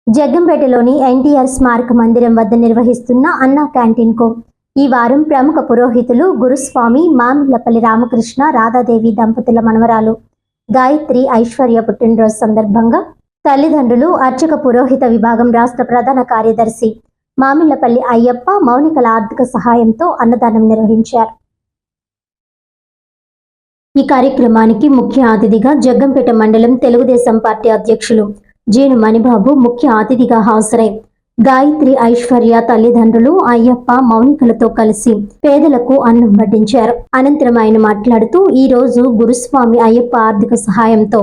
జగ్గంపేటలోని ఎన్టీఆర్ స్మారక మందిరం వద్ద నిర్వహిస్తున్న అన్నా క్యాంటీన్ కు ఈ వారం ప్రముఖ పురోహితులు గురుస్వామి మామిళ్లపల్లి రామకృష్ణ రాధాదేవి దంపతుల మనవరాలు గాయత్రి ఐశ్వర్య పుట్టినరోజు సందర్భంగా తల్లిదండ్రులు అర్చక పురోహిత విభాగం రాష్ట్ర ప్రధాన కార్యదర్శి మామిళ్లపల్లి అయ్యప్ప మౌనికల ఆర్థిక సహాయంతో అన్నదానం నిర్వహించారు. ఈ కార్యక్రమానికి ముఖ్య అతిథిగా జగ్గంపేట మండలం తెలుగుదేశం పార్టీ అధ్యక్షులు జీను మణిబాబు ముఖ్య అతిథిగా హాజరై గాయత్రి ఐశ్వర్య తల్లిదండ్రులు అయ్యప్ప మౌనికలతో కలిసి పేదలకు అన్నం వడ్డించారు. అనంతరం ఆయన మాట్లాడుతూ ఈ రోజు గురుస్వామి అయ్యప్ప ఆర్థిక సహాయంతో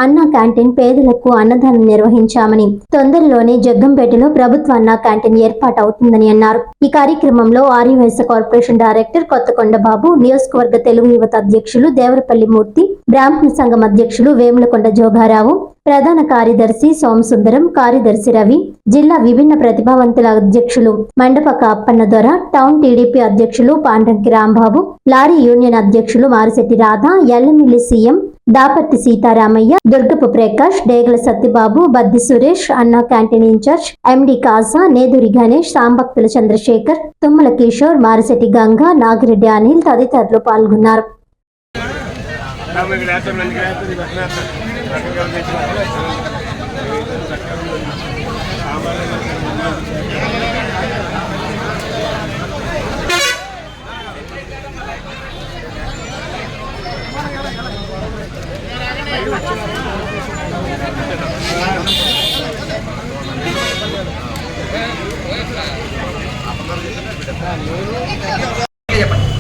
అన్నా క్యాంటీన్ పేదలకు అన్నదానం నిర్వహించామని, తొందరలోనే జగ్గంపేటలో ప్రభుత్వ అన్నా క్యాంటీన్ ఏర్పాటు అవుతుందని అన్నారు. ఈ కార్యక్రమంలో ఆర్యవైశ్య కార్పొరేషన్ డైరెక్టర్ కొత్తకొండ బాబు, నియోజకవర్గ తెలుగు యువత అధ్యక్షులు దేవరపల్లి మూర్తి, బ్రాహ్మణ సంఘం అధ్యక్షులు వేములకొండ జోగారావు, ప్రధాన కార్యదర్శి సోమసుందరం, కార్యదర్శి రవి, జిల్లా విభిన్న ప్రతిభావంతుల అధ్యక్షులు మండపక అప్పన్న దొర, టౌన్ టీడీపీ అధ్యక్షులు పాండ్రంకి రాంబాబు, లారీ యూనియన్ అధ్యక్షులు మారిశెట్టి రాధ, ఎల్లమిల్లి సీఎం దాపర్తి సీతారామయ్య, దుర్గపు ప్రకాష్, డేగల సత్యబాబు, బద్ది సురేష్, అన్నా క్యాంటీన్ ఇన్ఛార్జ్ ఎండి కాజా, నేదురి గణేష్, సాంబక్తుల చంద్రశేఖర్, తుమ్మల కిషోర్, మారిశెట్టి గంగా, నాగిరెడ్డి అనిల్ తదితరులు పాల్గొన్నారు.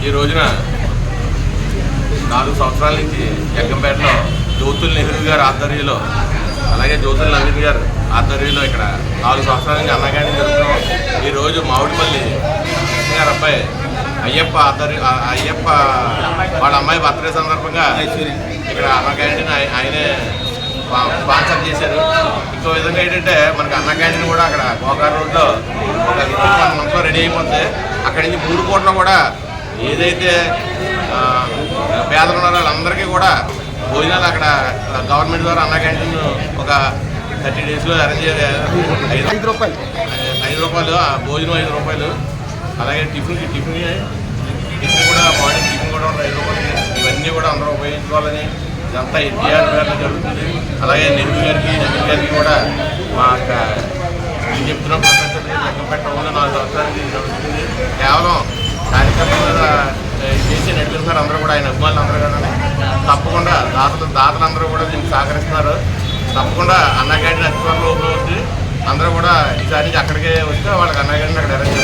ఈ రోజున 4 సంవత్సరాల నుంచి జగ్గంపేటలో జ్యోతుల నెహ్రూ గారి ఆధ్వర్యంలో, అలాగే జ్యోతుల నవీన్ గారు ఆధ్వర్యంలో ఇక్కడ 4 సంవత్సరాల నుంచి అన్నా క్యాంటీన్ జరుగుతున్నాం. ఈరోజు మామిడిపల్లి గారి అబ్బాయి అయ్యప్ప అయ్యప్ప వాళ్ళ అమ్మాయి బర్త్డే సందర్భంగా ఇక్కడ అన్నా క్యాంటీన్ ఆయనే స్పాన్సర్ చేశారు. ఇంకో విధంగా ఏంటంటే మనకి అన్నా క్యాంటీన్ కూడా అక్కడ గోకార్ రోడ్లో ఒక 1 మంత్లో రెడీ అయిపోతుంది. అక్కడి నుంచి 3 కోట్ల కూడా ఏదైతే పేదలు ఉన్నారో వాళ్ళందరికీ కూడా భోజనాలు అక్కడ గవర్నమెంట్ ద్వారా అన్నా క్యాంటీన్ ఒక 30 డేస్లో అరేంజ్ చేయాలి. 5 రూపాయలు భోజనం 5 రూపాయలు. అలాగే టిఫిన్ కూడా మార్నింగ్ టిఫిన్ కూడా 5 రూపాయలకి. ఇవన్నీ కూడా అందరూ ఉపయోగించుకోవాలని ఇదంతా ఎన్టీఆర్ గారిలో జరుగుతుంది. అలాగే నెహ్రూ గారికి నవీన్ గారికి కూడా మా యొక్క నేను చెప్తున్నాం ప్రపంచం జగ్గంపేట 4 సంవత్సరాలకి జరుగుతుంది. కేవలం కార్యక్రమం మీద చేసి నడిపిస్తున్నారు అందరూ కూడా, ఆయన అభిమానులు అందరూ కూడా. తప్పకుండా దాతలందరూ కూడా దీనికి సహకరిస్తున్నారు. తప్పకుండా అన్నా క్యాంటీన్ అతి త్వరలో ఓపెన్ అవుతుంది. అందరూ కూడా ఈసారి నుంచి అక్కడికే వస్తే వాళ్ళకి అన్నా క్యాంటీన్ అక్కడ అరేంజ్